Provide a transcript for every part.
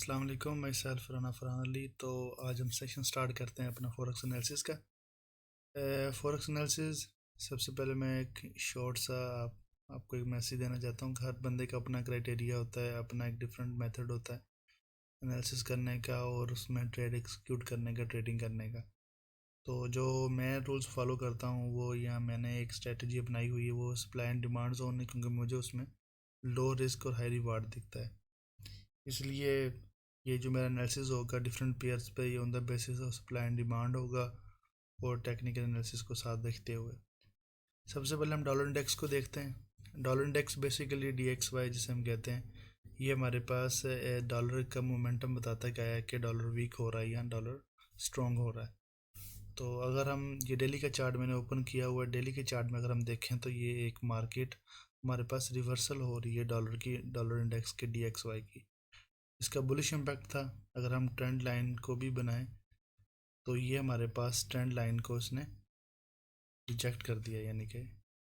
अस्सलाम वालेकुम, मैं सेल्फ राना फरहान अली। तो आज हम सेशन स्टार्ट करते हैं अपना फॉरेक्स एनालिसिस का। फॉरेक्स एनालिसिस सबसे पहले मैं एक शॉर्ट सा आपको एक मैसेज देना चाहता हूँ कि हर बंदे का अपना क्राइटेरिया होता है, अपना एक डिफरेंट मेथड होता है एनालिसिस करने का और उसमें ट्रेड एक्सिक्यूट करने का, ट्रेडिंग करने का। तो जो मैं रूल्स फॉलो करता हूँ वो यहाँ मैंने एक स्ट्रेटजी अपनाई हुई है, वो सप्लाई एंड डिमांड जोन है, क्योंकि मुझे उसमें लो रिस्क और हाई रिवार्ड दिखता है। इसलिए ये जो मेरा एनालिसिस होगा डिफरेंट पेयर्स पे, ये on the basis of supply and demand होगा और टेक्निकल एनालिसिस को साथ देखते हुए। सबसे पहले हम डॉलर इंडेक्स को देखते हैं। डॉलर इंडेक्स बेसिकली DXY जिसे हम कहते हैं, ये हमारे पास डॉलर का मोमेंटम बताता है क्या है कि डॉलर वीक हो रहा है या डॉलर स्ट्रॉन्ग हो रहा है। तो अगर हम ये डेली का चार्ट मैंने ओपन किया हुआ है, डेली के चार्ट में अगर हम देखें तो ये एक मार्केट हमारे पास रिवर्सल हो रही है डॉलर की, डॉलर इंडेक्स के DXY की। इसका बुलिश इम्पैक्ट था। अगर हम ट्रेंड लाइन को भी बनाएं तो ये हमारे पास ट्रेंड लाइन को इसने रिजेक्ट कर दिया, यानी कि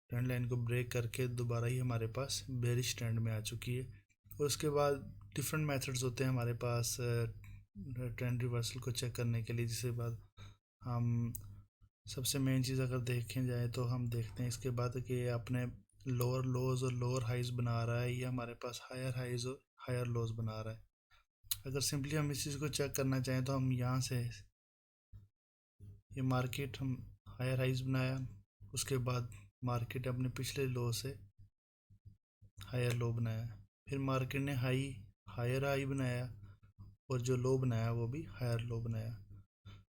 ट्रेंड लाइन को ब्रेक करके दोबारा ही हमारे पास बेरिश ट्रेंड में आ चुकी है। और उसके बाद डिफरेंट मेथड्स होते हैं हमारे पास ट्रेंड रिवर्सल को चेक करने के लिए, जिसके बाद हम सबसे मेन चीज़ अगर देखें जाए तो हम देखते हैं इसके बाद कि ये अपने लोअर लोज और लोअर हाइज बना रहा है या हमारे पास हायर हाइज और हायर लोज बना रहा है। अगर सिंपली हम इस चीज़ को चेक करना चाहें तो हम यहाँ से ये मार्केट हम हायर हाइज बनाया, उसके बाद मार्केट अपने पिछले लो से हायर लो बनाया, फिर मार्केट ने हायर हाई बनाया और जो लो बनाया वो भी हायर लो बनाया।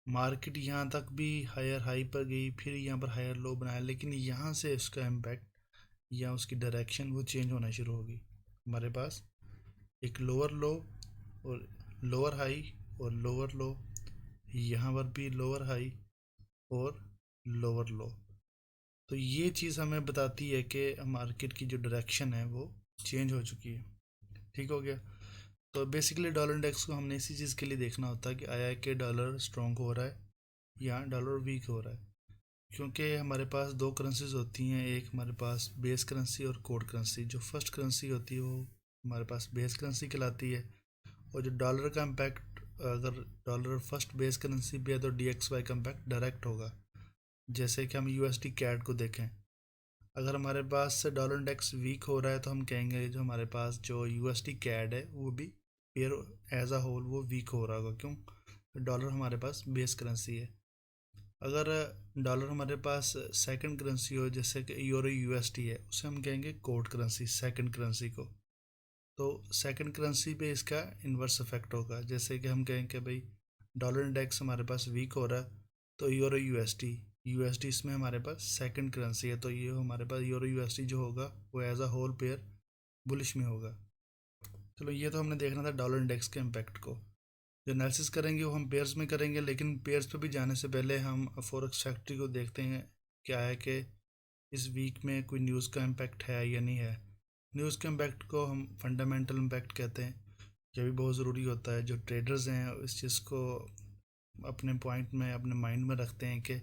मार्केट यहाँ तक भी हायर हाई पर गई, फिर यहाँ पर हायर लो बनाया, लेकिन यहाँ से उसका इम्पैक्ट या उसकी डायरेक्शन वो चेंज होना शुरू होगी। हमारे पास एक लोअर लो और लोअर हाई और लोअर लो, यहाँ पर भी लोअर हाई और लोअर लो। तो ये चीज़ हमें बताती है कि मार्केट की जो डायरेक्शन है वो चेंज हो चुकी है। ठीक हो गया। तो बेसिकली डॉलर इंडेक्स को हमने इसी चीज़ के लिए देखना होता है कि आया है कि डॉलर स्ट्रॉन्ग हो रहा है या डॉलर वीक हो रहा है, क्योंकि हमारे पास दो करेंसीज होती हैं, एक हमारे पास बेस करेंसी और कोड करेंसी। जो फर्स्ट करेंसी होती है वो हमारे पास बेस करेंसी कहलाती है, और जो डॉलर का इम्पैक्ट, अगर डॉलर फर्स्ट बेस करेंसी पे है तो DXY का इम्पैक्ट डायरेक्ट होगा। जैसे कि हम USD कैड को देखें, अगर हमारे पास से डॉलर इंडेक्स वीक हो रहा है तो हम कहेंगे जो हमारे पास जो USD कैड है वो भी पेयर एज अ होल वो वीक हो रहा होगा। क्यों? डॉलर हमारे पास बेस करेंसी है। अगर डॉलर हमारे पास सेकंड करेंसी हो, जैसे कि यूरो USD है, उसे हम कहेंगे कोड करेंसी, सेकंड करेंसी को। तो सेकंड करेंसी पे इसका इन्वर्स इफेक्ट होगा। जैसे कि हम कहें कि भाई डॉलर इंडेक्स हमारे पास वीक हो रहा है तो यूरो USD इसमें हमारे पास सेकंड करेंसी है, तो ये हमारे पास यूरो USD जो होगा वो as a whole pair bullish में होगा। चलो, ये तो हमने देखना था डॉलर इंडेक्स के इम्पैक्ट को। जो एनालिसिस करेंगे वो हम पेयर्स में करेंगे, लेकिन पेयर्स पे भी जाने से पहले हम फॉरेक्स फैक्ट्री को देखते हैं क्या है कि इस वीक में कोई न्यूज़ का इम्पैक्ट है या नहीं है। न्यूज़ के इम्पैक्ट को हम फंडामेंटल इम्पैक्ट कहते हैं। ये भी बहुत ज़रूरी होता है। जो ट्रेडर्स हैं इस चीज़ को अपने पॉइंट में, अपने माइंड में रखते हैं कि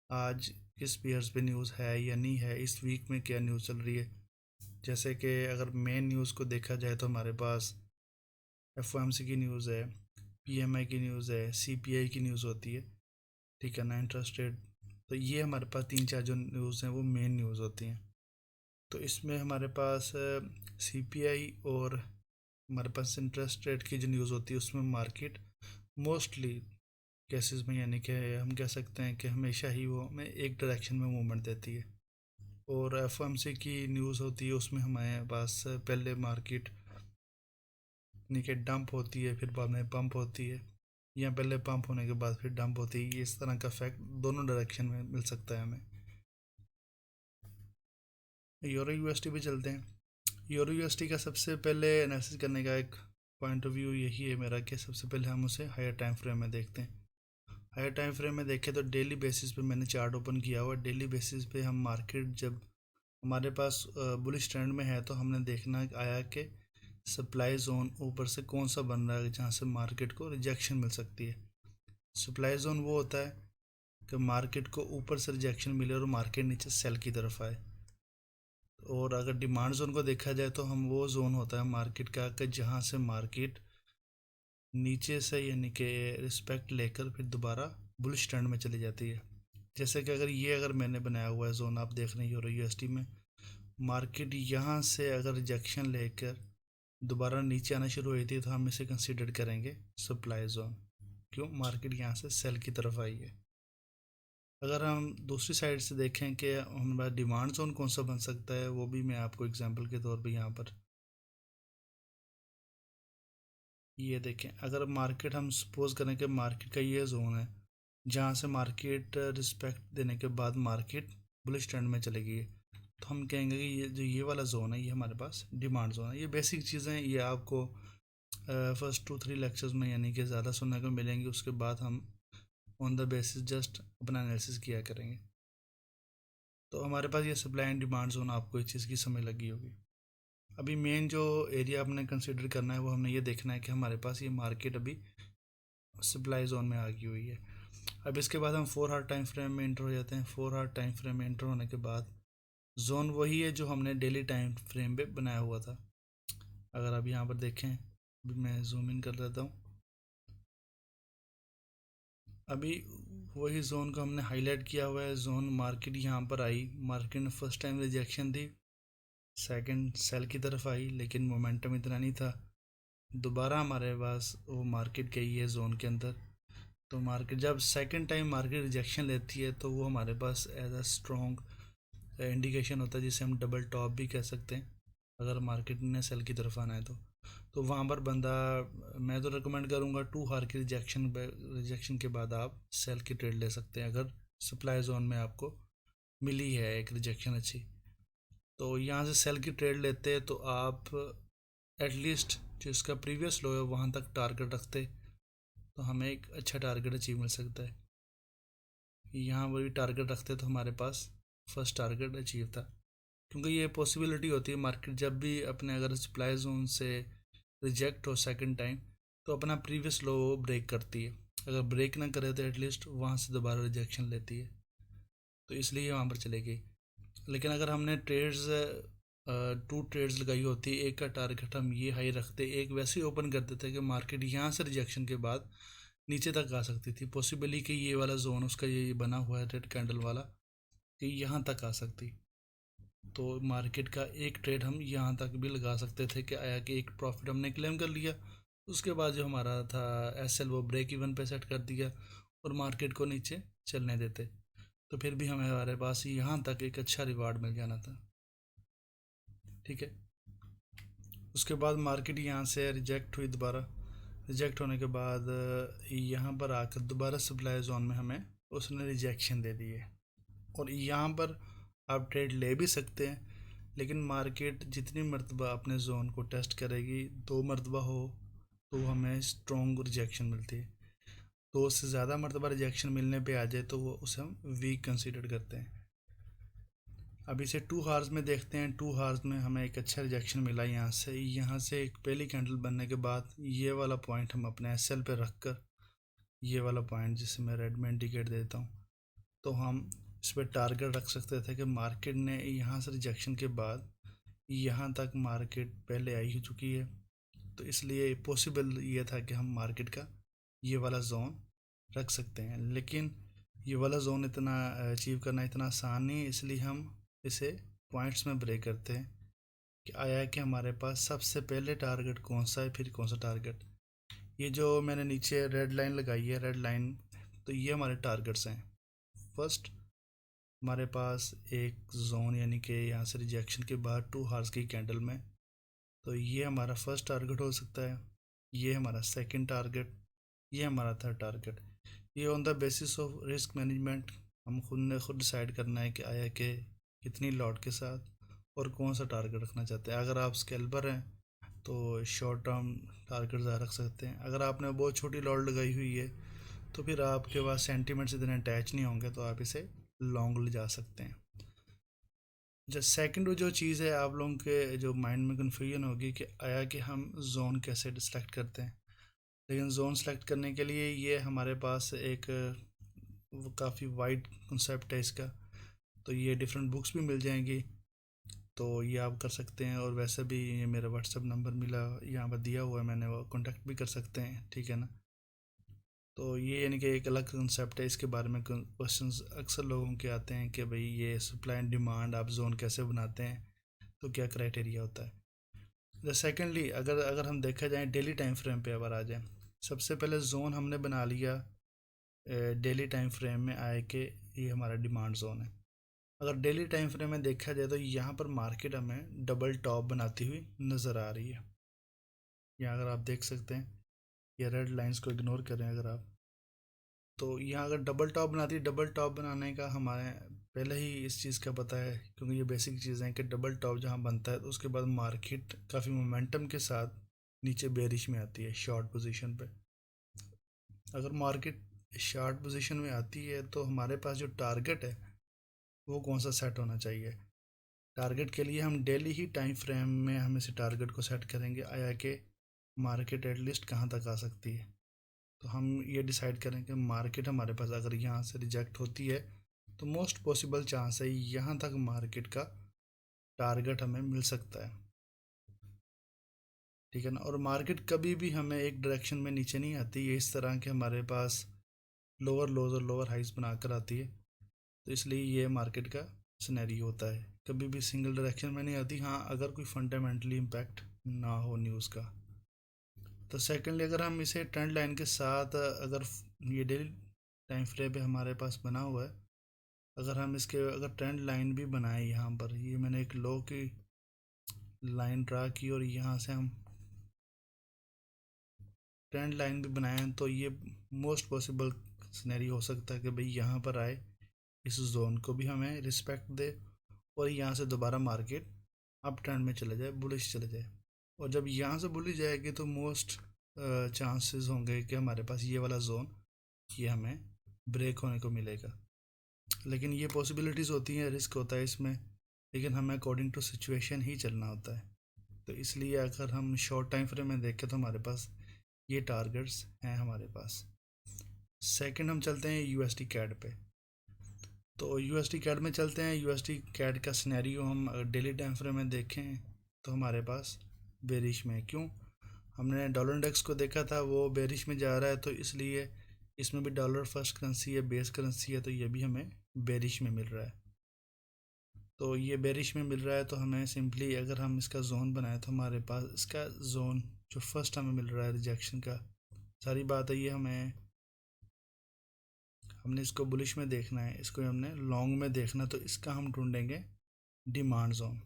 आज किस पेयर्स पे न्यूज़ है या नहीं है, इस वीक में क्या न्यूज़ चल रही है। जैसे कि अगर मेन न्यूज़ को देखा जाए तो हमारे पास FOMC की न्यूज़ है, PMI की न्यूज़ है, CPI की न्यूज़ होती है, ठीक है ना, इंटरेस्ट रेट। तो ये हमारे पास तीन चार जो न्यूज़ हैं वो मेन न्यूज़ होती हैं। तो इसमें हमारे पास CPI और हमारे पास इंटरेस्ट रेट की जो न्यूज़ होती है उसमें मार्केट मोस्टली केसेस में, यानी कि हम कह सकते हैं कि हमेशा ही वो हमें एक डायरेक्शन में मूवमेंट देती है। और FOMC की न्यूज़ होती है उसमें हमारे पास पहले मार्केट यानी कि डंप होती है, फिर बाद में पंप होती है, या पहले पंप होने के बाद फिर डंप होती है। इस तरह का फैक्ट दोनों डायरेक्शन में मिल सकता है हमें। यूरो USD पे चलते हैं। यूरो USD का सबसे पहले एनालिसिस करने का एक पॉइंट ऑफ व्यू यही है मेरा कि सबसे पहले हम उसे हायर टाइम फ्रेम में देखते हैं। हायर टाइम फ्रेम में देखें तो डेली बेसिस पे मैंने चार्ट ओपन किया हुआ। डेली बेसिस पे हम मार्केट जब हमारे पास बुलिश ट्रेंड में है तो हमने देखना आया कि सप्लाई जोन ऊपर से कौन सा बन रहा है जहाँ से मार्केट को रिजेक्शन मिल सकती है। सप्लाई जोन वो होता है कि मार्केट को ऊपर से रिजेक्शन मिले और मार्केट नीचे सेल की तरफ आए। और अगर डिमांड जोन को देखा जाए तो हम वो जोन होता है मार्केट का कि जहाँ से मार्केट नीचे से यानी कि रिस्पेक्ट लेकर फिर दोबारा बुलिश ट्रेंड में चली जाती है। जैसे कि अगर मैंने बनाया हुआ है जोन, आप देख रहे हैं यूएसडी में मार्केट यहाँ से अगर रिजेक्शन लेकर दोबारा नीचे आना शुरू हुई थी तो हम इसे कंसीडर करेंगे सप्लाई जोन। क्यों? मार्केट यहाँ से सेल की तरफ आई है। अगर हम दूसरी साइड से देखें कि हमारा डिमांड जोन कौन सा बन सकता है, वो भी मैं आपको एग्जांपल के तौर पे यहाँ पर ये देखें। अगर मार्केट, हम सपोज करें कि मार्केट का ये जोन है जहाँ से मार्केट रिस्पेक्ट देने के बाद मार्केट बुलिश ट्रेंड में चली गई है, तो हम कहेंगे कि ये वाला जोन है, ये हमारे पास डिमांड जोन है। ये बेसिक चीज़ें ये आपको फर्स्ट 2-3 लेक्चर्स में यानी कि ज़्यादा सुनने को मिलेंगी। उसके बाद हम ऑन द बेसिस जस्ट अपना एनालिसिस किया करेंगे। तो हमारे पास ये सप्लाई एंड डिमांड जोन, आपको इस चीज़ की समझ लगी होगी। अभी मेन जो एरिया आपने कंसिडर करना है वो हमने ये देखना है कि हमारे पास ये मार्केट अभी सप्लाई जोन में आ गई हुई है। अब इसके बाद हम 4 आवर टाइम फ्रेम में इंटर हो जाते हैं। 4 आवर टाइम फ्रेम में इंटर होने के बाद जोन वही है जो हमने डेली टाइम फ्रेम पे बनाया हुआ था। अगर आप यहाँ पर देखें, अभी मैं जूम इन कर देता हूँ। अभी वही जोन को हमने हाईलाइट किया हुआ है। जोन मार्केट यहाँ पर आई, मार्केट ने फर्स्ट टाइम रिजेक्शन दी, सेकंड सेल की तरफ आई, लेकिन मोमेंटम इतना नहीं था। दोबारा हमारे पास वो मार्केट गई है जोन के अंदर। तो मार्केट जब सेकंड टाइम मार्केट रिजेक्शन लेती है तो वो हमारे पास एज अ स्ट्रॉन्ग इंडिकेशन होता है, जिसे हम डबल टॉप भी कह सकते हैं। अगर मार्केट ने सेल की तरफ आना है तो वहाँ पर बंदा, मैं तो रिकमेंड करूँगा 2 हार की रिजेक्शन के बाद आप सेल की ट्रेड ले सकते हैं। अगर सप्लाई जोन में आपको मिली है एक रिजेक्शन अच्छी, तो यहाँ से सेल की ट्रेड लेते हैं तो आप एटलीस्ट जो इसका प्रीवियस लो है वहाँ तक टारगेट रखते तो हमें एक अच्छा टारगेट अचीव मिल सकता है। यहाँ वही टारगेट रखते तो हमारे पास फर्स्ट टारगेट अचीव था। क्योंकि ये पॉसिबिलिटी होती है मार्केट जब भी अपने अगर सप्लाई जोन से रिजेक्ट हो सेकंड टाइम, तो अपना प्रीवियस लो ब्रेक करती है। अगर ब्रेक ना करे तो एटलीस्ट वहाँ से दोबारा रिजेक्शन लेती है, तो इसलिए वहाँ पर चलेगी। लेकिन अगर हमने ट्रेड्स 2 ट्रेड्स लगाई होती, एक का टारगेट हम ये हाई रखते, एक वैसे ही ओपन कर देते कि मार्केट यहाँ से रिजेक्शन के बाद नीचे तक आ सकती थी। पॉसिबली कि ये वाला जोन उसका ये बना हुआ है रेड कैंडल वाला, कि यहाँ तक आ सकती, तो मार्केट का एक ट्रेड हम यहाँ तक भी लगा सकते थे कि आया कि एक प्रॉफिट हमने क्लेम कर लिया। उसके बाद जो हमारा था एसएल वो ब्रेक इवन पे सेट कर दिया और मार्केट को नीचे चलने देते, तो फिर भी हमारे पास यहाँ तक एक अच्छा रिवार्ड मिल जाना था। ठीक है। उसके बाद मार्केट यहाँ से रिजेक्ट हुई, दोबारा रिजेक्ट होने के बाद यहाँ पर आकर दोबारा सप्लाई जोन में हमें उसने रिजेक्शन दे दी है। और यहाँ पर आप ट्रेड ले भी सकते हैं, लेकिन मार्केट जितनी मरतबा अपने जोन को टेस्ट करेगी, 2 मरतबा हो तो हमें स्ट्रॉन्ग रिजेक्शन मिलती है। 2 से ज़्यादा मरतबा रिजेक्शन मिलने पे आ जाए तो वो उसे हम वीक कंसीडर करते हैं। अब इसे 2 हार्स में देखते हैं। 2 हार्स में हमें एक अच्छा रिजेक्शन मिला यहाँ से एक पहली कैंडल बनने के बाद ये वाला पॉइंट हम अपने एसएल पे रख कर, ये वाला पॉइंट जिसे मैं रेड में इंडिकेट देता हूँ, तो हम इस पर टारगेट रख सकते थे कि मार्केट ने यहाँ से रिजेक्शन के बाद यहाँ तक मार्केट पहले आई ही चुकी है, तो इसलिए पॉसिबल ये था कि हम मार्केट का ये वाला जोन रख सकते हैं। लेकिन ये वाला जोन इतना अचीव करना इतना आसान नहीं है, इसलिए हम इसे पॉइंट्स में ब्रेक करते हैं कि आया कि हमारे पास सबसे पहले टारगेट कौन सा है, फिर कौन सा टारगेट। ये जो मैंने नीचे रेड लाइन लगाई है, रेड लाइन, तो ये हमारे टारगेट्स हैं। फर्स्ट हमारे पास एक जोन यानी कि यहाँ से रिजेक्शन के बाद 2 हार्स की कैंडल में, तो ये हमारा फर्स्ट टारगेट हो सकता है, ये हमारा सेकंड टारगेट, ये हमारा थर्ड टारगेट। ये on the basis of risk management हम खुद ने खुद डिसाइड करना है कि आया कि कितनी लॉट के साथ और कौन सा टारगेट रखना चाहते हैं। अगर आप स्केल्पर हैं तो शॉर्ट टर्म टारगेट ज़्यादा रख सकते हैं। अगर आपने बहुत छोटी लॉट लगाई हुई है तो फिर आपके पास सेंटीमेंट्स इतने अटैच नहीं होंगे, तो आप इसे लॉन्ग ले जा सकते हैं। जो सेकंड जो चीज़ है, आप लोगों के जो माइंड में कन्फ्यूजन होगी कि आया कि हम जोन कैसे सेलेक्ट करते हैं। लेकिन जोन सेलेक्ट करने के लिए ये हमारे पास एक वो काफ़ी वाइड कंसेप्ट है इसका, तो ये डिफरेंट बुक्स भी मिल जाएंगी। तो ये आप कर सकते हैं। और वैसे भी ये मेरा व्हाट्सअप नंबर मिला यहाँ पर दिया हुआ है मैंने, वो कांटेक्ट भी कर सकते हैं, ठीक है ना। तो ये यानी कि एक अलग कंसेप्ट है, इसके बारे में क्वेश्चंस अक्सर लोगों के आते हैं कि भाई ये सप्लाई एंड डिमांड आप जोन कैसे बनाते हैं, तो क्या क्राइटेरिया होता है। सेकेंडली अगर अगर हम देखा जाए डेली टाइम फ्रेम पे अगर आ जाए, सबसे पहले जोन हमने बना लिया डेली टाइम फ्रेम में आए कि ये हमारा डिमांड जोन है। अगर डेली टाइम फ्रेम में देखा जाए तो यहाँ पर मार्केट हमें डबल टॉप बनाती हुई नज़र आ रही है। यहाँ अगर आप देख सकते हैं, ये रेड लाइंस को इग्नोर करें अगर आप, तो यहाँ अगर डबल टॉप बनाती है, डबल टॉप बनाने का हमारे पहले ही इस चीज़ का पता है, क्योंकि ये बेसिक चीज़ है कि डबल टॉप जहाँ बनता है तो उसके बाद मार्केट काफ़ी मोमेंटम के साथ नीचे बेरिश में आती है शॉर्ट पोजीशन पे। अगर मार्केट शॉर्ट पोजीशन में आती है तो हमारे पास जो टारगेट है वो कौन सा सेट होना चाहिए। टारगेट के लिए हम डेली ही टाइम फ्रेम में हम इसे टारगेट को सेट करेंगे, आया कि मार्केट एटलीस्ट कहाँ तक आ सकती है। तो हम ये डिसाइड करें कि मार्केट हमारे पास अगर यहाँ से रिजेक्ट होती है तो मोस्ट पॉसिबल चांस है यहाँ तक मार्केट का टारगेट हमें मिल सकता है, ठीक है ना। और मार्केट कभी भी हमें एक डायरेक्शन में नीचे नहीं आती, ये इस तरह के हमारे पास लोअर लोज और लोअर हाइज बनाकर आती है। तो इसलिए ये मार्केट का सिनेरियो होता है, कभी भी सिंगल डायरेक्शन में नहीं आती। हाँ, अगर कोई फंडामेंटली इम्पैक्ट ना हो न्यूज़ का। तो सेकेंडली अगर हम इसे ट्रेंड लाइन के साथ, अगर ये डेली टाइम फ्रेम पे हमारे पास बना हुआ है, अगर हम इसके अगर ट्रेंड लाइन भी बनाएं, यहाँ पर ये मैंने एक लो की लाइन ड्रा की और यहाँ से हम ट्रेंड लाइन भी बनाएं, तो ये मोस्ट पॉसिबल सिनेरियो हो सकता है कि भाई यहाँ पर आए, इस जोन को भी हमें रिस्पेक्ट दे और यहाँ से दोबारा मार्केट अप ट्रेंड में चले जाए, बुलिश चले जाए। और जब यहाँ से बुलिश जाएगी तो मोस्ट चांसेस होंगे कि हमारे पास ये वाला जोन ये हमें ब्रेक होने को मिलेगा। लेकिन ये पॉसिबिलिटीज़ होती हैं, रिस्क होता है इसमें, लेकिन हमें अकॉर्डिंग टू सिचुएशन ही चलना होता है। तो इसलिए अगर हम शॉर्ट टाइम फ्रेम में देखें तो हमारे पास ये टारगेट्स हैं हमारे पास। सेकंड हम चलते हैं यूएसडी कैड पे। तो यूएसडी कैड में चलते हैं। यूएसडी कैड का सिनेरियो हम डेली टाइम फ्रेम में देखें तो हमारे पास बेरिश में, क्यों, हमने डॉलर इंडेक्स को देखा था वो बेरिश में जा रहा है, तो इसलिए इसमें भी डॉलर फर्स्ट करेंसी है, बेस करेंसी है, तो ये भी हमें बेरिश में मिल रहा है। तो ये बेरिश में मिल रहा है तो हमें सिंपली अगर हम इसका जोन बनाए तो हमारे पास इसका जोन जो फर्स्ट हमें मिल रहा है रिजेक्शन का, सारी बात है ये हमने इसको बुलिश में देखना है, इसको हमने लॉन्ग में देखना, तो इसका हम ढूंढेंगे डिमांड जोन।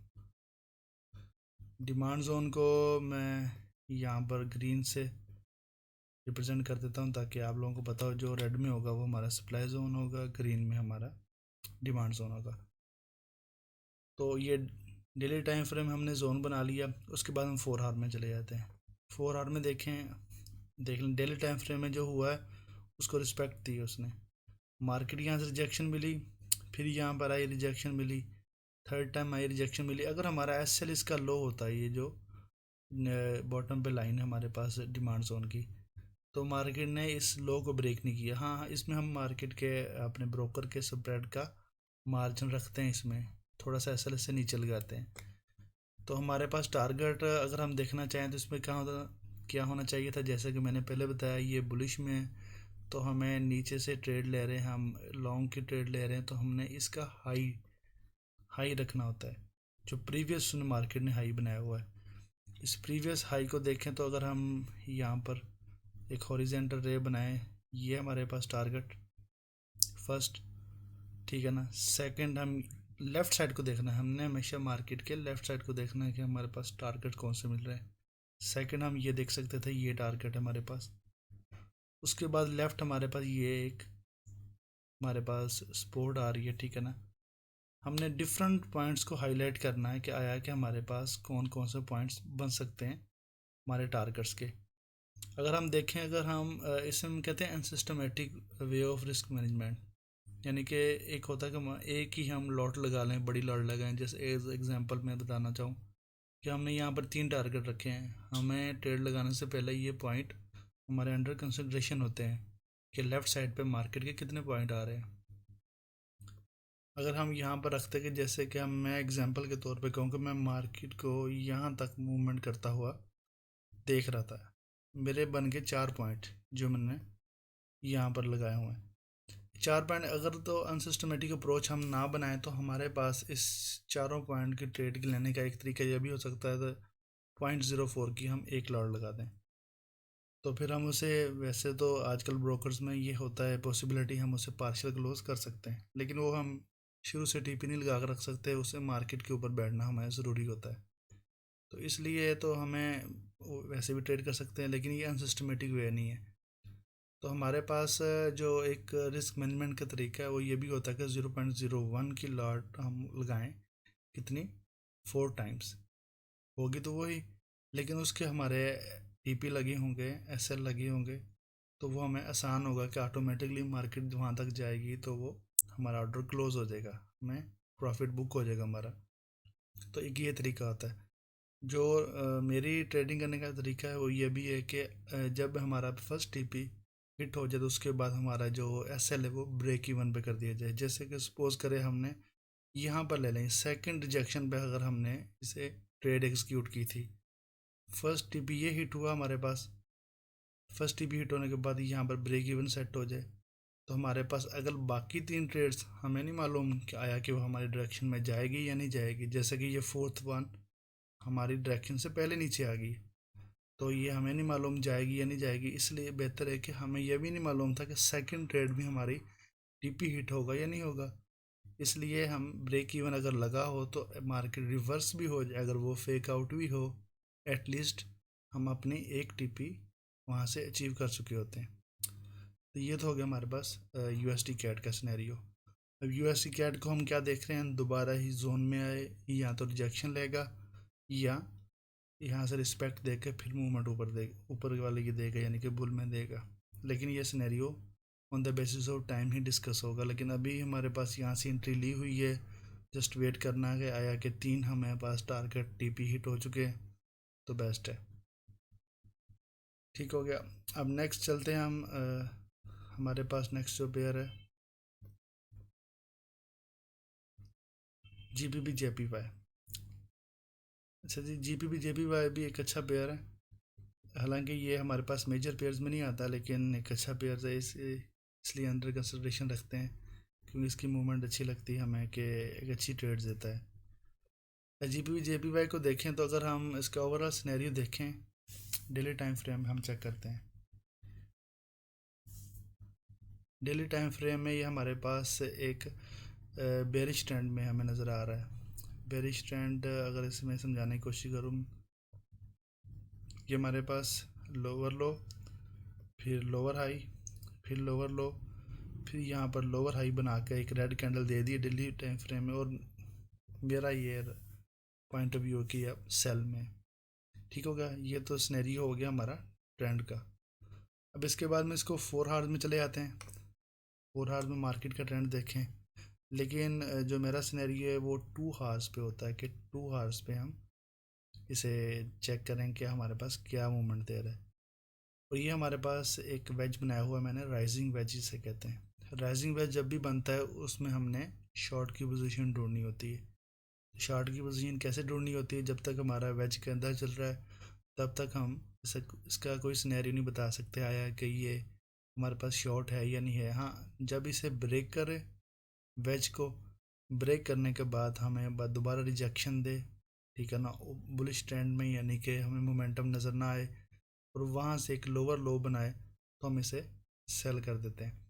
डिमांड जोन को मैं यहाँ पर ग्रीन से रिप्रेजेंट कर देता हूँ ताकि आप लोगों को पता हो, जो रेड में होगा वो हमारा सप्लाई जोन होगा, ग्रीन में हमारा डिमांड जोन होगा। तो ये डेली टाइम फ्रेम हमने जोन बना लिया, उसके बाद हम 4 आवर में चले जाते हैं। 4 आवर में देख लें डेली टाइम फ्रेम में जो हुआ है उसको रिस्पेक्ट दी उसने, मार्केट यहाँ से रिजेक्शन मिली, फिर यहाँ पर आई रिजेक्शन मिली, थर्ड टाइम आई रिजेक्शन मिली। अगर हमारा एस एल इसका लो होता है, ये जो बॉटम पे लाइन है हमारे पास डिमांड जोन की, तो मार्केट ने इस लो को ब्रेक नहीं किया। हाँ, इसमें हम मार्केट के अपने ब्रोकर के स्प्रेड का मार्जिन रखते हैं, इसमें थोड़ा सा एस एल से नीचे लगाते हैं। तो हमारे पास टारगेट अगर हम देखना चाहें तो इसमें क्या होना चाहिए था, जैसे कि मैंने पहले बताया ये बुलिश में है, तो हमें नीचे से ट्रेड ले रहे हैं, हम लॉन्ग की ट्रेड ले रहे हैं, तो हमने इसका हाई हाई रखना होता है जो प्रीवियस मार्केट ने हाई बनाया हुआ है। इस प्रीवियस हाई को देखें तो अगर हम यहाँ पर एक हॉरिजेंटल रे बनाएं, ये हमारे पास टारगेट फर्स्ट, ठीक है ना। सेकंड हम लेफ़्ट साइड को देखना है, हमने हमेशा मार्केट के लेफ़्ट साइड को देखना है कि हमारे पास टारगेट कौन से मिल रहे हैं। सेकंड हम ये देख सकते थे ये टारगेट है हमारे पास। उसके बाद लेफ़्ट हमारे पास ये एक हमारे पास सपोर्ट आ रही है, ठीक है ना। हमने डिफरेंट पॉइंट्स को हाईलाइट करना है कि आया कि हमारे पास कौन कौन से पॉइंट्स बन सकते हैं हमारे टारगेट्स के। अगर हम देखें, अगर हम इसे हम कहते हैं unsystematic way of risk management, यानी कि एक होता है कि एक ही हम लॉट लगा लें, बड़ी लॉट लगाएं। जैसे एज एग्जांपल मैं बताना चाहूँ कि हमने यहाँ पर 3 टारगेट रखे हैं, हमें ट्रेड लगाने से पहले ये पॉइंट हमारे अंडर कंसिड्रेशन होते हैं कि लेफ़्ट साइड पे मार्केट के कितने पॉइंट आ रहे हैं। अगर हम यहाँ पर रखते कि जैसे कि हम, मैं एग्जांपल के तौर पे कहूँ कि मैं मार्केट को यहाँ तक मूवमेंट करता हुआ देख रहा था, मेरे बन के 4 पॉइंट जो मैंने यहाँ पर लगाए हुए हैं। 4 पॉइंट अगर तो अनसिस्टमेटिक अप्रोच हम ना बनाएं तो हमारे पास इस चारों पॉइंट की ट्रेड की लेने का एक तरीका यह भी हो सकता है, तो 0.04 की हम एक लॉट लगा दें, तो फिर हम उसे, वैसे तो आजकल ब्रोकर्स में ये होता है पॉसिबिलिटी हम उसे पार्शियल क्लोज कर सकते हैं, लेकिन वो हम शुरू से टीपी नहीं लगा कर रख सकते, उसे मार्केट के ऊपर बैठना हमें ज़रूरी होता है। तो इसलिए तो हमें वैसे भी ट्रेड कर सकते हैं, लेकिन ये अनसिस्टमेटिक वे नहीं है। तो हमारे पास जो एक रिस्क मैनेजमेंट का तरीका है वो ये भी होता है कि 0.01 की लॉट हम लगाएं, कितनी, 4 टाइम्स होगी तो वही, लेकिन उसके हमारे टीपी लगे होंगे, एसएल लगे होंगे, तो वो हमें आसान होगा कि ऑटोमेटिकली मार्केट वहाँ तक जाएगी तो वो हमारा ऑर्डर क्लोज हो जाएगा, हमें प्रॉफिट बुक हो जाएगा हमारा। तो एक ये तरीका होता है। जो मेरी ट्रेडिंग करने का तरीका है वो ये भी है कि जब हमारा फर्स्ट टीपी हिट हो जाए तो उसके बाद हमारा जो एसएल है वो ब्रेक इवन पे कर दिया जाए। जैसे कि सपोज करें हमने यहाँ पर ले लें सेकंड रिजेक्शन पे, अगर हमने इसे ट्रेड एग्जीक्यूट की थी, फर्स्ट टीपी ये हिट हुआ हमारे पास, फर्स्ट टीपी हिट होने के बाद यहाँ पर ब्रेक इवन सेट हो जाए, तो हमारे पास अगर बाकी 3 ट्रेड्स हमें नहीं मालूम कि आया कि वो हमारी डायरेक्शन में जाएगी या नहीं जाएगी, जैसे कि ये फोर्थ वन हमारी डायरेक्शन से पहले नीचे आ गई, तो ये हमें नहीं मालूम जाएगी या नहीं जाएगी, इसलिए बेहतर है कि हमें यह भी नहीं मालूम था कि सेकंड ट्रेड भी हमारी टीपी हिट होगा या नहीं होगा, इसलिए हम ब्रेक इवन अगर लगा हो तो मार्केट रिवर्स भी हो जाए, अगर वो फेक आउट भी हो, एटलीस्ट हम अपनी एक टीपी वहाँ से अचीव कर चुके होते हैं। तो ये तो हो गया हमारे पास यूएसडी कैट का सिनेरियो। अब यूएसडी कैट को हम क्या देख रहे हैं, दोबारा ही जोन में आए, या तो रिजेक्शन लेगा या यहाँ से रिस्पेक्ट दे के फिर मूवमेंट ऊपर दे, ऊपर वाले की देगा, यानी कि बुल में देगा। लेकिन ये scenario on the basis of time he discuss होगा, लेकिन अभी हमारे पास यहाँ से एंट्री ली हुई है, जस्ट वेट करना है कि आया कि 3 हमारे पास टारगेट टीपी हिट हो चुके हैं, तो बेस्ट है। ठीक हो गया। अब नेक्स्ट चलते हैं हम, हमारे पास नेक्स्ट जो पेयर है जीपीपी जेपीवाई। अच्छा जी, जीपीपी जेपीवाई भी एक अच्छा पेयर है, हालांकि ये हमारे पास मेजर पेयर्स में नहीं आता, लेकिन एक अच्छा पेयर है, इसलिए अंडर कंसिडरेशन रखते हैं, क्योंकि इसकी मूवमेंट अच्छी लगती है हमें कि एक अच्छी ट्रेड देता है। जीपीपी जेपीवाई को देखें तो अगर हम इसका ओवरऑल सिनेरियो देखें, डेली टाइम फ्रेम हम चेक करते हैं। डेली टाइम फ्रेम में ये हमारे पास एक बेरिश ट्रेंड में हमें नज़र आ रहा है। बेरिश ट्रेंड अगर इसमें समझाने की कोशिश करूँ, ये हमारे पास लोअर लो, फिर लोअर हाई, फिर लोअर लो, फिर यहाँ पर लोअर हाई बना के एक red candle they the daily time frame में, और मेरा ये पॉइंट ऑफ व्यू की अब सेल में। ठीक हो गया, ये तो स्नैरियो हो गया हमारा ट्रेंड का। अब इसके बाद में इसको 4 हार्स में चले जाते हैं, 4 हार्स में मार्केट का ट्रेंड देखें, लेकिन जो मेरा स्नैरियो है वो 2 हार्स पे होता है कि 2 हार्स पे हम इसे चेक करें कि हमारे पास क्या मूवमेंट दे रहा है। और ये हमारे पास एक वेज बनाया हुआ मैंने, राइजिंग वेज जिसे कहते हैं। राइजिंग वेज जब भी बनता है उसमें हमने शॉर्ट की पोजीशन ढूंढनी होती है। शॉर्ट की पोजीशन कैसे ढूंढनी होती है, जब तक हमारा वेज के अंदर चल रहा है तब तक हम इसका कोई सिनेरियो नहीं बता सकते आया कि ये हमारे पास शॉर्ट है या नहीं है। हाँ, जब इसे ब्रेक करे, वेज को ब्रेक करने के बाद हमें दोबारा रिजेक्शन दे, ठीक है ना, बुलिश ट्रेंड में, यानी कि हमें मोमेंटम नज़र ना आए और वहाँ से एक लोअर लो बनाए, तो हम इसे सेल कर देते हैं।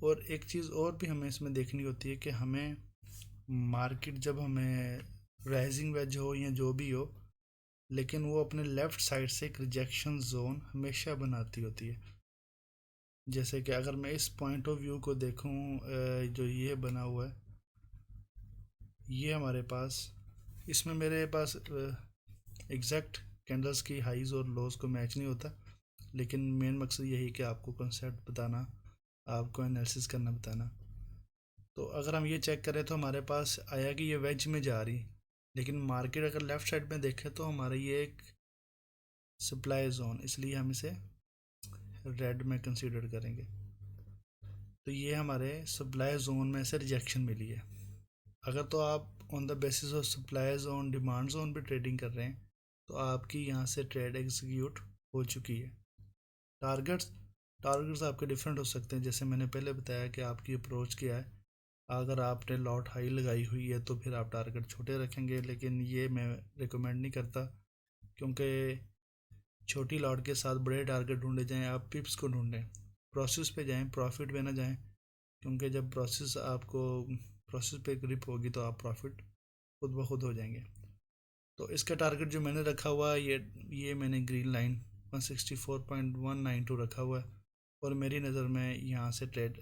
और एक चीज़ और भी हमें इसमें देखनी होती है कि हमें मार्केट जब हमें राइजिंग वेज हो या जो भी हो, लेकिन वो अपने लेफ़्ट साइड से एक रिजेक्शन जोन हमेशा बनाती होती है। जैसे कि अगर मैं इस पॉइंट ऑफ व्यू को देखूं, जो ये बना हुआ है, ये हमारे पास, इसमें मेरे पास एग्जैक्ट कैंडल्स की हाइज और लोज को मैच नहीं होता, लेकिन मेन मकसद यही कि आपको कॉन्सेप्ट बताना, आपको एनालिसिस करना बताना। तो अगर हम ये चेक करें तो हमारे पास आया कि ये वेज में जा रही, लेकिन मार्केट अगर लेफ़्ट साइड में देखें तो हमारा ये एक सप्लाई जोन, इसलिए हम इसे रेड में कंसीडर करेंगे। तो ये हमारे सप्लाई जोन में से रिजेक्शन मिली है, अगर तो आप on the basis of supply zone demand zone पे ट्रेडिंग कर रहे हैं तो आपकी यहाँ से ट्रेड एग्जीक्यूट हो चुकी है। टारगेट्स टारगेट्स आपके डिफरेंट हो सकते हैं, जैसे मैंने पहले बताया कि आपकी अप्रोच क्या है। अगर आपने लॉट हाई लगाई हुई है तो फिर आप टारगेट छोटे रखेंगे, लेकिन ये मैं रिकमेंड नहीं करता, क्योंकि छोटी लॉट के साथ बड़े टारगेट ढूंढे जाएं, आप पिप्स को ढूंढें, प्रोसेस पे जाएं, प्रॉफिट पे ना जाएं, क्योंकि जब प्रोसेस पे ग्रिप होगी तो आप प्रॉफिट खुद ब खुद हो जाएंगे। तो इसका टारगेट जो मैंने रखा हुआ है, ये मैंने ग्रीन लाइन 164.192 रखा हुआ है, और मेरी नज़र में यहाँ से ट्रेड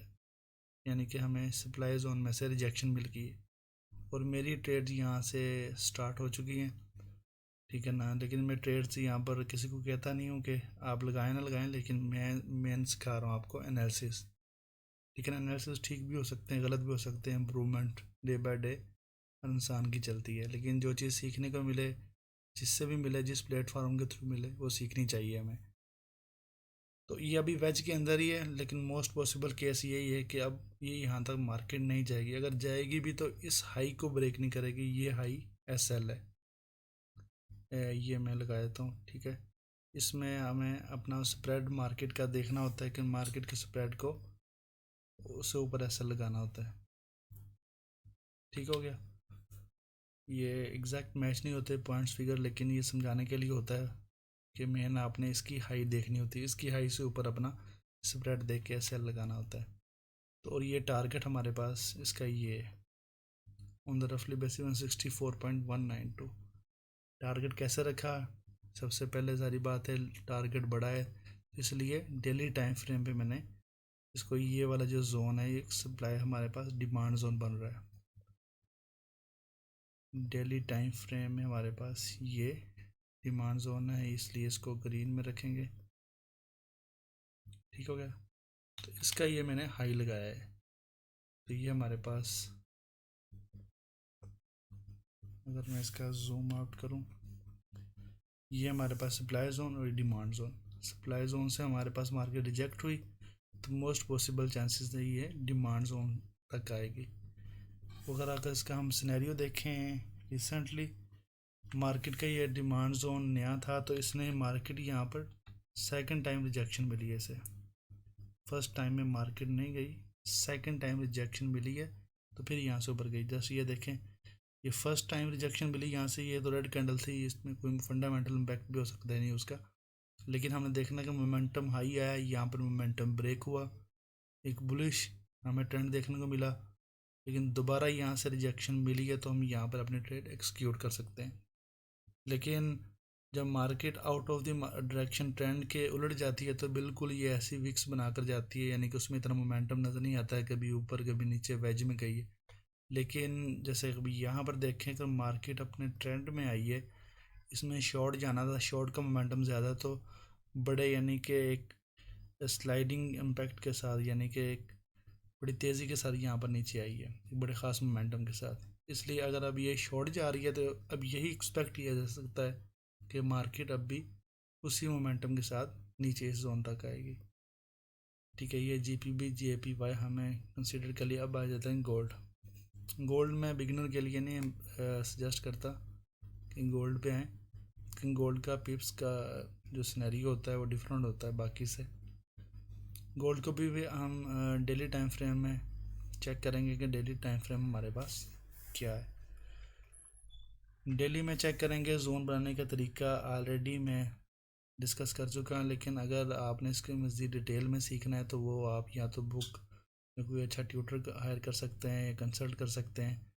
यानी कि हमें सप्लाई जोन में से रिजेक्शन मिल गई है और मेरी ट्रेड यहाँ से स्टार्ट हो चुकी हैं, ठीक है ना। लेकिन मैं ट्रेड से यहाँ पर किसी को कहता नहीं हूँ कि आप लगाएं ना लगाएं, लेकिन मैं सिखा रहा हूँ आपको एनालिसिस, ठीक है ना। एनालिसिस ठीक भी हो सकते हैं, गलत भी हो सकते हैं, इम्प्रूवमेंट डे बाय डे इंसान की चलती है, लेकिन जो चीज़ सीखने को मिले, जिससे भी मिले, जिस प्लेटफॉर्म के थ्रू मिले, वो सीखनी चाहिए हमें। तो ये अभी वेज के अंदर ही है, लेकिन मोस्ट पॉसिबल केस यही है कि अब ये यहाँ तक मार्केट नहीं जाएगी, अगर जाएगी भी तो इस हाई को ब्रेक नहीं करेगी। ये हाई SL है, ये मैं लगा देता हूँ, ठीक है। इसमें हमें अपना स्प्रेड मार्केट का देखना होता है कि मार्केट के स्प्रेड को उससे ऊपर SL लगाना होता है, ठीक हो गया। ये एग्जैक्ट मैच नहीं होते पॉइंट्स फिगर, लेकिन ये समझाने के लिए होता है कि मेन आपने इसकी हाई देखनी होती है, इसकी हाई से ऊपर अपना स्प्रेड देख के SL लगाना होता है। तो और ये टारगेट हमारे पास इसका ये है ऑन द रफली बेसिस 164.192। टारगेट कैसे रखा, सबसे पहले सारी बात है टारगेट बड़ा है, इसलिए डेली टाइम फ्रेम पे मैंने इसको, ये वाला जो जोन है, एक सप्लाई हमारे पास डिमांड जोन बन रहा है, डेली टाइम फ्रेम में हमारे पास ये डिमांड जोन है, इसलिए इसको ग्रीन में रखेंगे, ठीक हो गया। तो इसका ये मैंने हाई लगाया है, तो ये हमारे पास, अगर मैं इसका जूम आउट करूं, ये हमारे पास सप्लाई जोन और डिमांड जोन। सप्लाई जोन से हमारे पास मार्केट रिजेक्ट हुई तो मोस्ट पॉसिबल चांसेस यही है डिमांड जोन तक आएगी। अगर इसका हम सिनेरियो देखें, रिसेंटली मार्केट का ये डिमांड जोन नया था, तो इसने मार्केट यहाँ पर सेकंड टाइम रिजेक्शन मिली है इसे, फर्स्ट टाइम में मार्केट नहीं गई, सेकंड टाइम रिजेक्शन मिली है, तो फिर यहाँ से ऊपर गई। जैसे ये देखें, ये फर्स्ट टाइम रिजेक्शन मिली यहाँ से, ये तो रेड कैंडल थी, इसमें कोई फंडामेंटल इम्पैक्ट भी हो सकता है नहीं उसका, लेकिन हमने देखना कि मोमेंटम हाई आया, यहाँ पर मोमेंटम ब्रेक हुआ, एक बुलिश हमें ट्रेंड देखने को मिला, लेकिन दोबारा यहाँ से रिजेक्शन मिली है, तो हम यहाँ पर अपने ट्रेड एक्सिक्यूट कर सकते हैं। लेकिन जब market out of the direction trend के उलट जाती है तो बिल्कुल ये ऐसी विक्स बनाकर जाती है, यानी कि उसमें इतना मोमेंटम नज़र नहीं आता है, कभी ऊपर कभी नीचे वेज में गई है। लेकिन जैसे कभी यहाँ पर देखें तो मार्केट अपने ट्रेंड में आई है, इसमें शॉर्ट जाना था, शॉर्ट का मोमेंटम ज़्यादा, तो बड़े यानी कि एक स्लाइडिंग इम्पैक्ट के साथ, यानी कि एक बड़ी तेज़ी के साथ यहाँ पर नीचे आई है, एक बड़े ख़ास मोमेंटम के साथ। इसलिए अगर अब ये शॉर्ट जा रही है तो अब यही एक्सपेक्ट किया जा सकता है कि मार्केट अब भी उसी मोमेंटम के साथ नीचे इस जोन तक आएगी, ठीक है। ये GPB JPY हमें कंसिडर कर लिया। अब आ जाता है गोल्ड। गोल्ड मैं बिगिनर के लिए नहीं सजेस्ट करता कि गोल्ड पे आएँ, कि गोल्ड का पिप्स का जो सिनेरियो होता है वो डिफरेंट होता है बाकी से। गोल्ड को भी हम डेली टाइम फ्रेम में चेक करेंगे कि डेली टाइम फ्रेम हमारे पास क्या है। डेली में चेक करेंगे, जोन बनाने का तरीका ऑलरेडी मैं डिस्कस कर चुका हूँ, लेकिन अगर आपने इसके मज़ीद डिटेल में सीखना है तो वो आप या तो बुक में कोई अच्छा ट्यूटर हायर कर सकते हैं या कंसल्ट कर सकते हैं,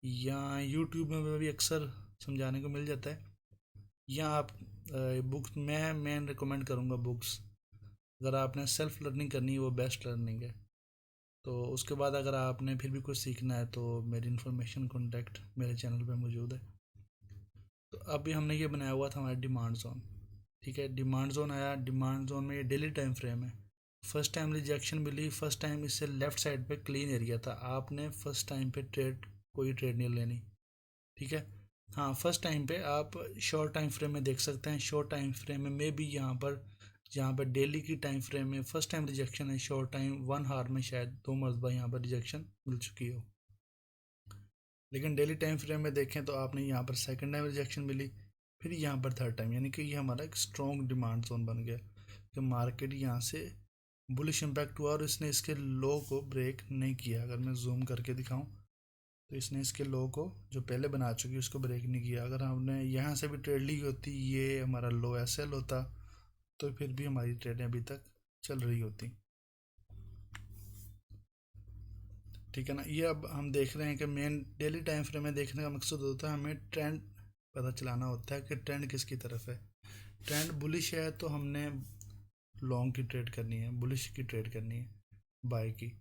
या यूट्यूब में भी अक्सर समझाने को मिल जाता है, या आप बुक्स, मैं रिकमेंड करूँगा बुक्स। अगर आपने सेल्फ लर्निंग करनी है वो बेस्ट लर्निंग है। तो उसके बाद अगर आपने फिर भी कुछ सीखना है तो मेरी इन्फॉर्मेशन कॉन्टैक्ट मेरे चैनल पे मौजूद है। तो अभी हमने ये बनाया हुआ था हमारा डिमांड जोन, ठीक है। डिमांड जोन आया, डिमांड जोन में ये डेली टाइम फ्रेम है, फर्स्ट टाइम रिजेक्शन मिली, फर्स्ट टाइम इससे लेफ़्ट साइड पे क्लीन एरिया था, आपने फर्स्ट टाइम पे कोई ट्रेड नहीं लेनी, ठीक है। हाँ, फर्स्ट टाइम पे आप शॉर्ट टाइम फ्रेम में देख सकते हैं, शॉर्ट टाइम फ्रेम में भी यहाँ पर डेली की टाइम फ्रेम में फर्स्ट टाइम रिजेक्शन है, शॉर्ट टाइम 1 आवर में शायद 2 मरतबा यहाँ पर रिजेक्शन मिल चुकी हो, लेकिन डेली टाइम फ्रेम में देखें तो आपने यहाँ पर सेकंड टाइम रिजेक्शन मिली, फिर यहाँ पर थर्ड टाइम, यानी कि ये हमारा एक स्ट्रॉन्ग डिमांड जोन बन गया कि मार्केट यहाँ से बुलिश इम्पैक्ट हुआ और इसने इसके लो को ब्रेक नहीं किया। अगर मैं जूम करके दिखाऊं तो इसने इसके लो को जो पहले बना चुकी उसको ब्रेक नहीं किया। अगर हमने यहाँ से भी ट्रेड ली होती, ये हमारा लो एसएल होता, तो फिर भी हमारी ट्रेडें अभी तक चल रही होती। ठीक है ना। ये अब हम देख रहे हैं कि मेन डेली टाइम फ्रेम में देखने का मकसद होता है हमें ट्रेंड पता चलाना होता है कि ट्रेंड किसकी तरफ है। ट्रेंड बुलिश है तो हमने लॉन्ग की ट्रेड करनी है, बुलिश की ट्रेड करनी है, बाय की।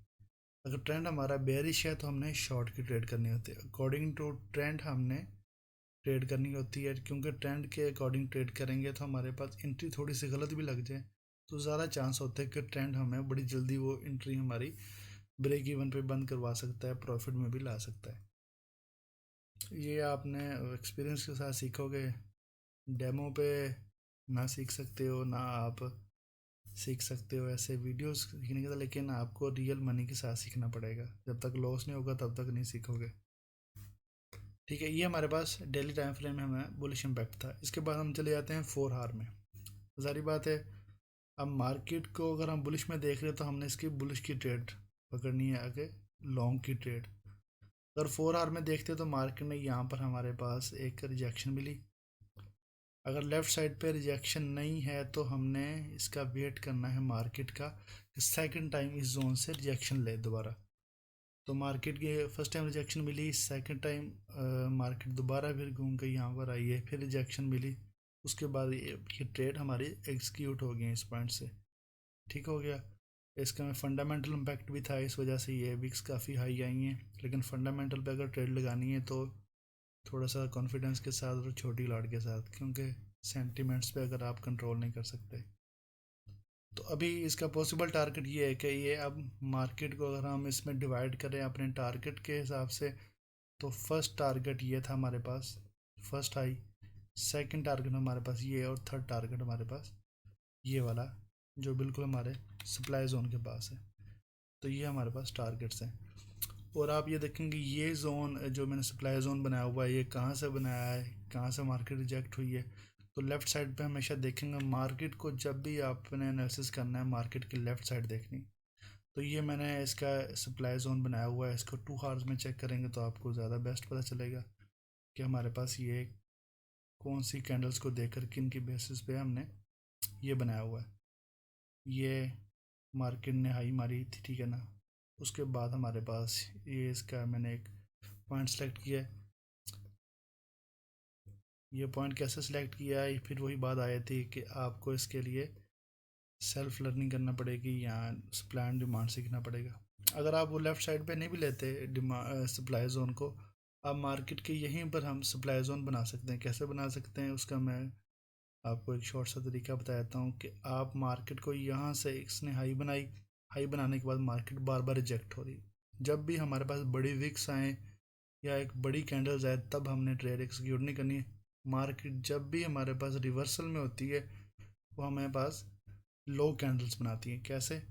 अगर ट्रेंड हमारा बेरिश है तो हमने शॉर्ट की ट्रेड करनी होती है। अकॉर्डिंग टू ट्रेंड हमने ट्रेड करनी होती है, क्योंकि ट्रेंड के अकॉर्डिंग ट्रेड करेंगे तो हमारे पास एंट्री थोड़ी सी गलत भी लग जाए तो ज़्यादा चांस होता है कि ट्रेंड हमें बड़ी जल्दी वो एंट्री हमारी ब्रेक इवन पे बंद करवा सकता है, प्रॉफिट में भी ला सकता है। ये आपने एक्सपीरियंस के साथ सीखोगे, डेमो पे ना सीख सकते हो, ना आप सीख सकते हो ऐसे वीडियोस सीखने के लिए, लेकिन आपको रियल मनी के साथ सीखना पड़ेगा। जब तक लॉस नहीं होगा तब तक नहीं सीखोगे। ठीक है, ये हमारे पास डेली टाइम फ्रेम में हमें बुलिश इम्पैक्ट था। इसके बाद हम चले जाते हैं 4 आवर में। सारी बात है, अब मार्केट को अगर हम बुलिश में देख रहे हैं तो हमने इसकी बुलिश की ट्रेड पकड़नी है, आगे लॉन्ग की ट्रेड। अगर 4 आवर में देखते तो मार्केट में यहाँ पर हमारे पास एक रिजेक्शन मिली। अगर लेफ़्ट साइड पे रिजेक्शन नहीं है तो हमने इसका वेट करना है मार्केट का सेकंड टाइम इस जोन से रिजेक्शन ले दोबारा। तो मार्केट के फर्स्ट टाइम रिजेक्शन मिली, सेकंड टाइम मार्केट दोबारा फिर घूम के यहाँ पर आई है, फिर रिजेक्शन मिली, उसके बाद ये ट्रेड हमारी एग्जीक्यूट हो गई इस पॉइंट से। ठीक हो गया। इसका में फंडामेंटल इम्पैक्ट भी था, इस वजह से ये विक्स काफ़ी हाई आई हैं। लेकिन फंडामेंटल पे अगर ट्रेड लगानी है तो थोड़ा सा कॉन्फिडेंस के साथ और छोटी लॉट के साथ, क्योंकि सेंटिमेंट्स पे अगर आप कंट्रोल नहीं कर सकते। तो अभी इसका पॉसिबल टारगेट ये है कि ये अब मार्केट को अगर हम इसमें डिवाइड करें अपने टारगेट के हिसाब से, तो फर्स्ट टारगेट ये था हमारे पास, फर्स्ट हाई। सेकंड टारगेट हमारे पास ये है, और थर्ड टारगेट हमारे पास ये वाला जो बिल्कुल हमारे सप्लाई जोन के पास है। तो ये हमारे पास टारगेट्स हैं। और आप ये देखेंगे ये जोन जो मैंने सप्लाई जोन बनाया हुआ है, ये कहाँ से बनाया है, कहाँ से मार्केट रिजेक्ट हुई है। तो लेफ़्ट साइड पे हमेशा देखेंगे मार्केट को, जब भी आपने एनालिसिस करना है मार्केट की लेफ़्ट साइड देखनी। तो ये मैंने इसका सप्लाई जोन बनाया हुआ है, इसको 2 आवर्स में चेक करेंगे तो आपको ज़्यादा बेस्ट पता चलेगा कि हमारे पास ये कौन सी कैंडल्स को देखकर किन की बेसिस पे हमने ये बनाया हुआ है। ये मार्केट ने हाई मारी थी, ठीक है ना। उसके बाद हमारे पास ये इसका मैंने एक पॉइंट सेलेक्ट किया है। ये पॉइंट कैसे सिलेक्ट किया है, फिर वही बात आई थी कि आपको इसके लिए सेल्फ लर्निंग करना पड़ेगी या सप्लाई एंड डिमांड सीखना पड़ेगा। अगर आप वो लेफ़्ट साइड पे नहीं भी लेते सप्लाई जोन को, आप मार्केट के यहीं पर हम सप्लाई जोन बना सकते हैं। कैसे बना सकते हैं उसका मैं आपको एक शॉर्ट सा तरीका बताता हूँ कि आप मार्केट को यहाँ से इसने हाई बनाई, हाई बनाने के बाद मार्केट बार बार रिजेक्ट हो रही, जब भी हमारे पास बड़ी विक्स आए या एक बड़ी कैंडल्स आए तब हमने ट्रेड एक्सिक्यूट नहीं करनी है। मार्केट जब भी हमारे पास रिवर्सल में होती है वो हमारे पास लो कैंडल्स बनाती है। कैसे,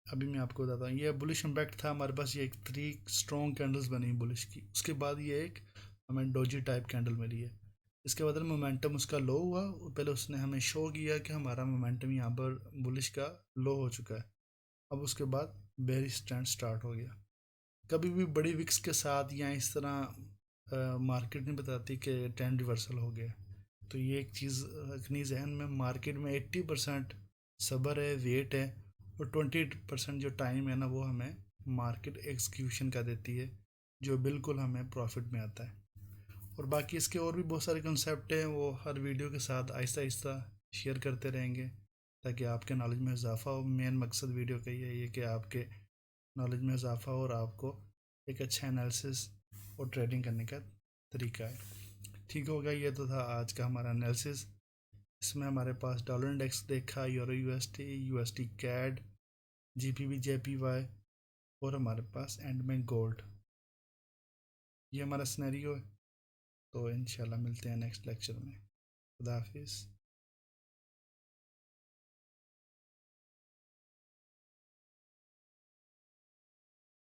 अभी मैं आपको बताता हूँ। ये बुलिश इम्पैक्ट था हमारे पास, ये एक 3 स्ट्रॉन्ग कैंडल्स बनी बुलिश की। उसके बाद ये एक हमें डोजी टाइप कैंडल मिली है। इसके बाद मोमेंटम उसका लो हुआ, पहले उसने हमें शो किया कि हमारा मोमेंटम यहाँ पर बुलिश का लो हो चुका है। अब उसके बाद बेरिश ट्रेंड स्टार्ट हो गया। कभी भी बड़ी विक्स के साथ या इस तरह मार्केट नहीं बताती कि ट्रेंड रिवर्सल हो गया। तो ये एक चीज़ रखनी जहन में, मार्केट में 80% सब्र है, वेट है, और 20% जो टाइम है ना वो हमें मार्केट एग्जीक्यूशन का देती है, जो बिल्कुल हमें प्रॉफिट में आता है। और बाकी इसके और भी बहुत सारे कंसेप्ट हैं, वो हर वीडियो के साथ आहिस्ता आहिस्ता शेयर करते रहेंगे ताकि आपके नॉलेज में इजाफ़ा हो। मेन मकसद वीडियो का ये है कि आपके नॉलेज में इजाफ़ा हो और आपको एक अच्छा एनालिसिस और ट्रेडिंग करने का तरीका है। ठीक हो गया, ये तो था आज का हमारा एनालिसिस। इसमें हमारे पास डॉलर इंडेक्स देखा, यूरो यूएसडी कैड, जीपीवी जेपीवाई, और हमारे पास एंड में गोल्ड। ये हमारा सिनेरियो है। तो इंशाल्लाह मिलते हैं नेक्स्ट लेक्चर में। खुदा हाफिज़।